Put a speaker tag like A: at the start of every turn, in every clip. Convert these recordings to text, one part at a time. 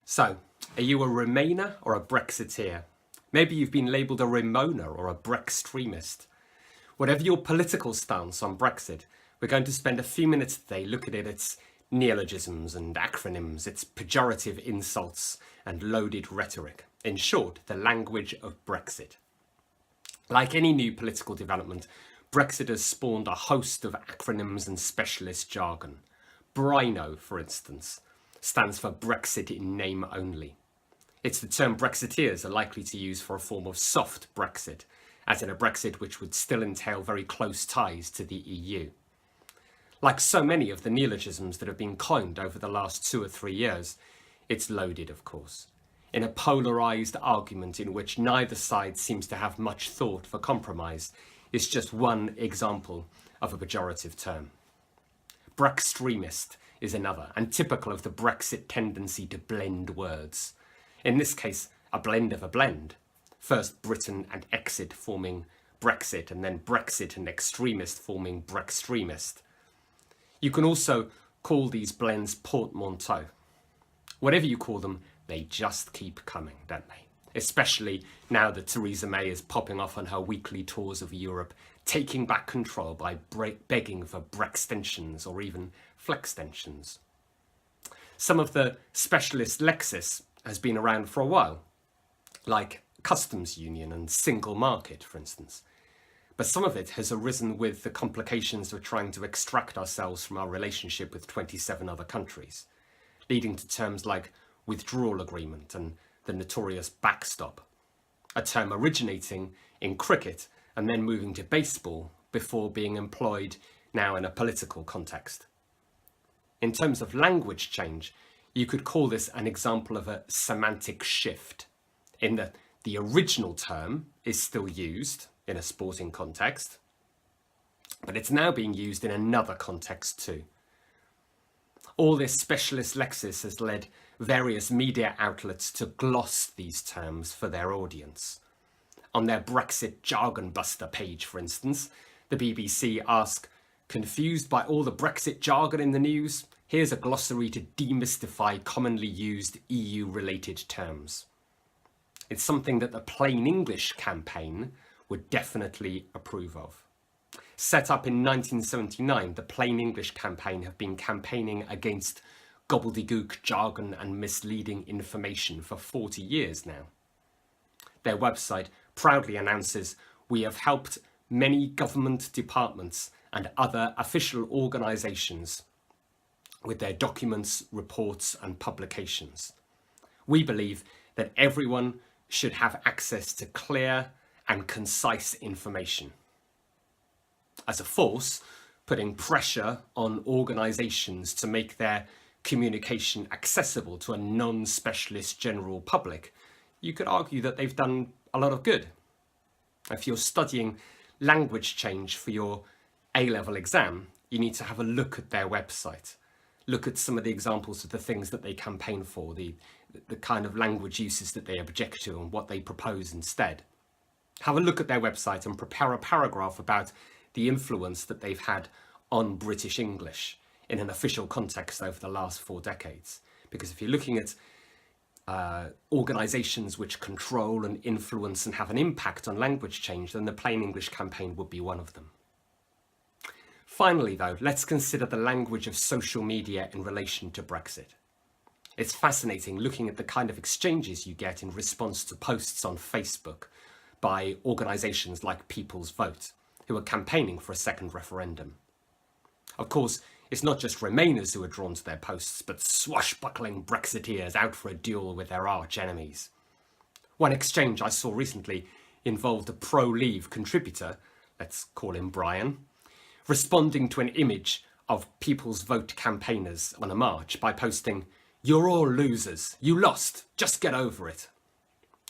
A: So, are you a Remainer or a Brexiteer? Maybe you've been labelled a Remoaner or a Brextremist. Whatever your political stance on Brexit, we're going to spend a few minutes today looking at its neologisms and acronyms, its pejorative insults and loaded rhetoric. In short, the language of Brexit. Like any new political development, Brexit has spawned a host of acronyms and specialist jargon. BRINO, for instance, stands for Brexit in name only. It's the term Brexiteers are likely to use for a form of soft Brexit, as in a Brexit which would still entail very close ties to the EU. Like so many of the neologisms that have been coined over the last 2 or 3 years, it's loaded, of course, in a polarised argument in which neither side seems to have much thought for compromise. It's just one example of a pejorative term. Brextremist is another, and typical of the Brexit tendency to blend words. In this case, a blend of a blend. First Britain and exit forming Brexit, and then Brexit and extremist forming Brextremist. You can also call these blends portmanteau. Whatever you call them, they just keep coming, don't they? Especially now that Theresa May is popping off on her weekly tours of Europe, taking back control by begging for Brextensions or even Flextensions. Some of the specialist lexis has been around for a while, like customs union and single market, for instance. But some of it has arisen with the complications of trying to extract ourselves from our relationship with 27 other countries, leading to terms like withdrawal agreement and the notorious backstop, a term originating in cricket and then moving to baseball before being employed now in a political context. In terms of language change, you could call this an example of a semantic shift, in that the original term is still used in a sporting context, but it's now being used in another context too. All this specialist lexis has led various media outlets to gloss these terms for their audience. On their Brexit Jargon Buster page, for instance, the BBC ask, "Confused by all the Brexit jargon in the news? Here's a glossary to demystify commonly used EU-related terms." It's something that the Plain English campaign would definitely approve of. Set up in 1979, the Plain English campaign have been campaigning against gobbledygook jargon and misleading information for 40 years now. Their website proudly announces, "We have helped many government departments and other official organisations with their documents, reports and publications. We believe that everyone should have access to clear and concise information." As a force, putting pressure on organisations to make their communication accessible to a non-specialist general public, you could argue that they've done a lot of good. If you're studying language change for your A-level exam, you need to have a look at their website. Look at some of the examples of the things that they campaign for, the kind of language uses that they object to and what they propose instead. Have a look at their website and prepare a paragraph about the influence that they've had on British English in an official context over the last 4 decades. Because if you're looking at organisations which control and influence and have an impact on language change, then the Plain English campaign would be one of them. Finally, though, let's consider the language of social media in relation to Brexit. It's fascinating looking at the kind of exchanges you get in response to posts on Facebook by organisations like People's Vote, who are campaigning for a second referendum. Of course, it's not just Remainers who are drawn to their posts, but swashbuckling Brexiteers out for a duel with their arch enemies. One exchange I saw recently involved a pro-Leave contributor, let's call him Brian, responding to an image of People's Vote campaigners on a march by posting, "You're all losers. You lost. Just get over it."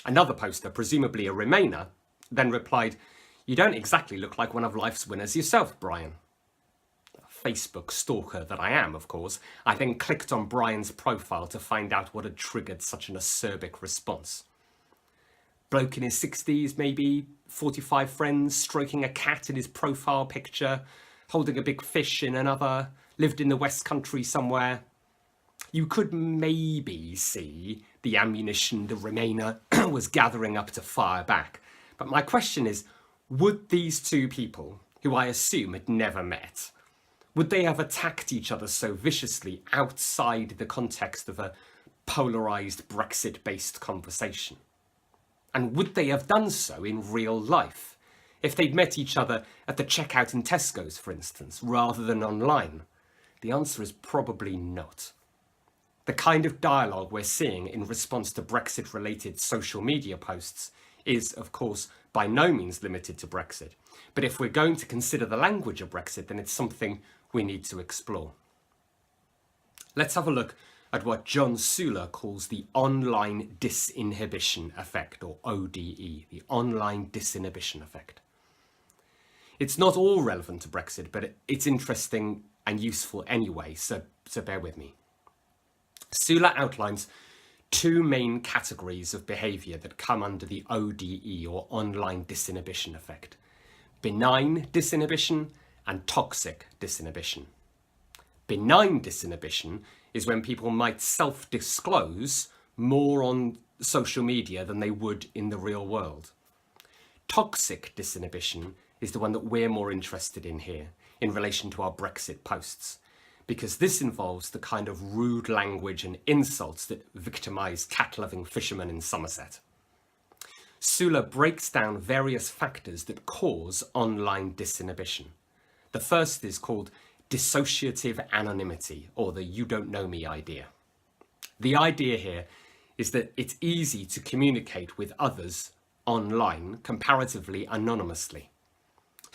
A: Another poster, presumably a Remainer, then replied, "You don't exactly look like one of life's winners yourself, Brian." Facebook stalker that I am, of course, I then clicked on Brian's profile to find out what had triggered such an acerbic response. Bloke in his 60s, maybe, 45 friends, stroking a cat in his profile picture, holding a big fish in another, lived in the West Country somewhere. you could maybe see the ammunition the Remainer was gathering up to fire back. But my question is, would these two people, who I assume had never met, would they have attacked each other so viciously outside the context of a polarised Brexit-based conversation? And would they have done so in real life, if they'd met each other at the checkout in Tesco's, for instance, rather than online? The answer is probably not. The kind of dialogue we're seeing in response to Brexit-related social media posts is, of course, by no means limited to Brexit. But if we're going to consider the language of Brexit, then it's something we need to explore. Let's have a look at what John Suler calls the online disinhibition effect, or ODE, the online disinhibition effect. It's not all relevant to Brexit, but it's interesting and useful anyway, so bear with me. Suler outlines two main categories of behaviour that come under the ODE, or online disinhibition effect: benign disinhibition and toxic disinhibition. Benign disinhibition is when people might self-disclose more on social media than they would in the real world. Toxic disinhibition is the one that we're more interested in here in relation to our Brexit posts, because this involves the kind of rude language and insults that victimise cat-loving fishermen in Somerset. Suler breaks down various factors that cause online disinhibition. The first is called dissociative anonymity, or the you don't know me idea. The idea here is that it's easy to communicate with others online comparatively anonymously.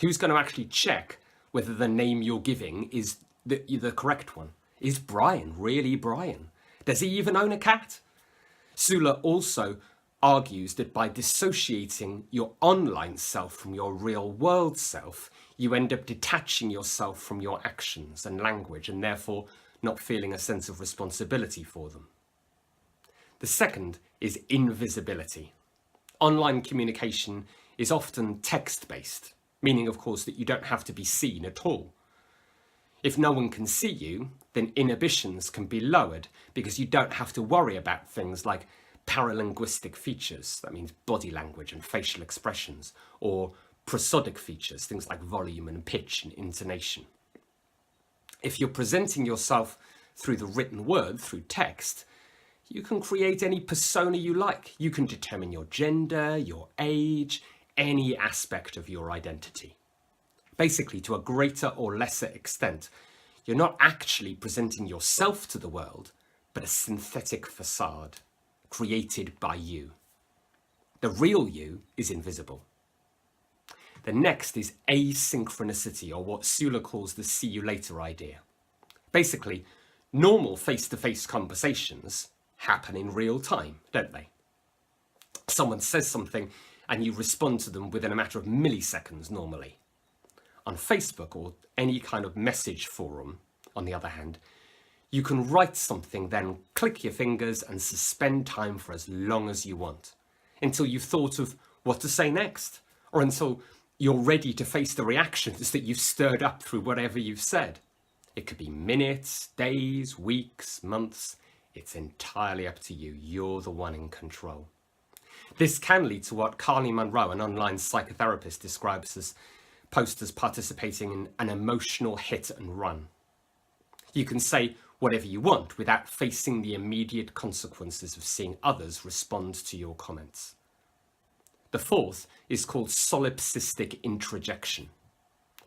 A: Who's going to actually check whether the name you're giving is the correct one? Is Brian really Brian? Does he even own a cat? Suler also argues that by dissociating your online self from your real world self, you end up detaching yourself from your actions and language, and therefore not feeling a sense of responsibility for them. The second is invisibility. Online communication is often text-based, meaning, of course, that you don't have to be seen at all. If no one can see you, then inhibitions can be lowered because you don't have to worry about things like paralinguistic features, that means body language and facial expressions, or prosodic features, things like volume and pitch and intonation. If you're presenting yourself through the written word, through text, you can create any persona you like. You can determine your gender, your age, any aspect of your identity. Basically, to a greater or lesser extent, you're not actually presenting yourself to the world, but a synthetic facade created by you. The real you is invisible. The next is asynchronicity, or what Suler calls the see you later idea. Basically, normal face-to-face conversations happen in real time, don't they? Someone says something and you respond to them within a matter of milliseconds normally. On Facebook or any kind of message forum, on the other hand, you can write something, then click your fingers and suspend time for as long as you want, until you've thought of what to say next, or until you're ready to face the reactions that you've stirred up through whatever you've said. It could be minutes, days, weeks, months. It's entirely up to you. You're the one in control. This can lead to what Carly Monroe, an online psychotherapist, describes as posters participating in an emotional hit and run. You can say whatever you want without facing the immediate consequences of seeing others respond to your comments. The fourth is called solipsistic introjection.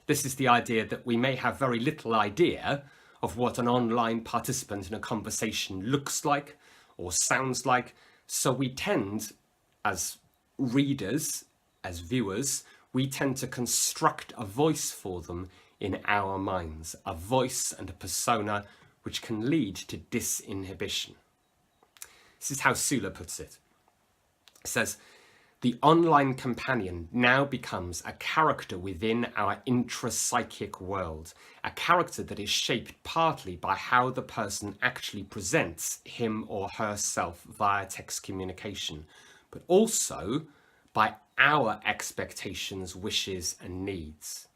A: This is the idea that we may have very little idea of what an online participant in a conversation looks like or sounds like, so we tend, as readers, as viewers, we tend to construct a voice for them in our minds, a voice and a persona which can lead to disinhibition. This is how Suler puts it. It says, the online companion now becomes a character within our intrapsychic world, a character that is shaped partly by how the person actually presents him or herself via text communication, but also by our expectations, wishes, and needs.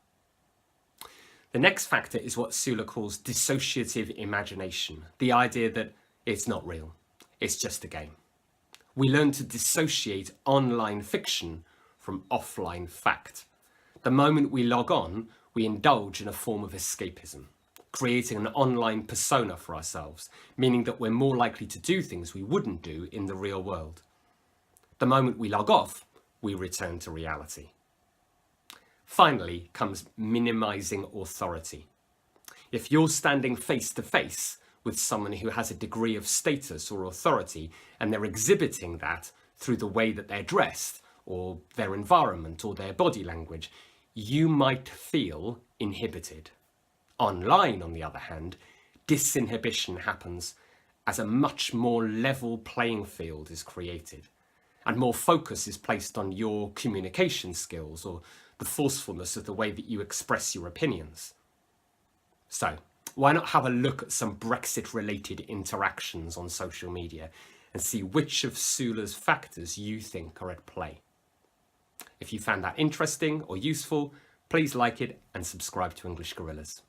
A: The next factor is what Suler calls dissociative imagination, the idea that It's not real. It's just a game. We learn to dissociate online fiction from offline fact. The moment we log on, we indulge in a form of escapism, creating an online persona for ourselves, meaning that we're more likely to do things we wouldn't do in the real world. The moment we log off, we return to reality. Finally comes minimizing authority. If you're standing face to face with someone who has a degree of status or authority, and they're exhibiting that through the way that they're dressed, or their environment, or their body language, you might feel inhibited. Online, on the other hand, disinhibition happens as a much more level playing field is created, and more focus is placed on your communication skills or the forcefulness of the way that you express your opinions. So, why not have a look at some Brexit-related interactions on social media and see which of Suler's factors you think are at play? If you found that interesting or useful, please like it and subscribe to English Gorillas.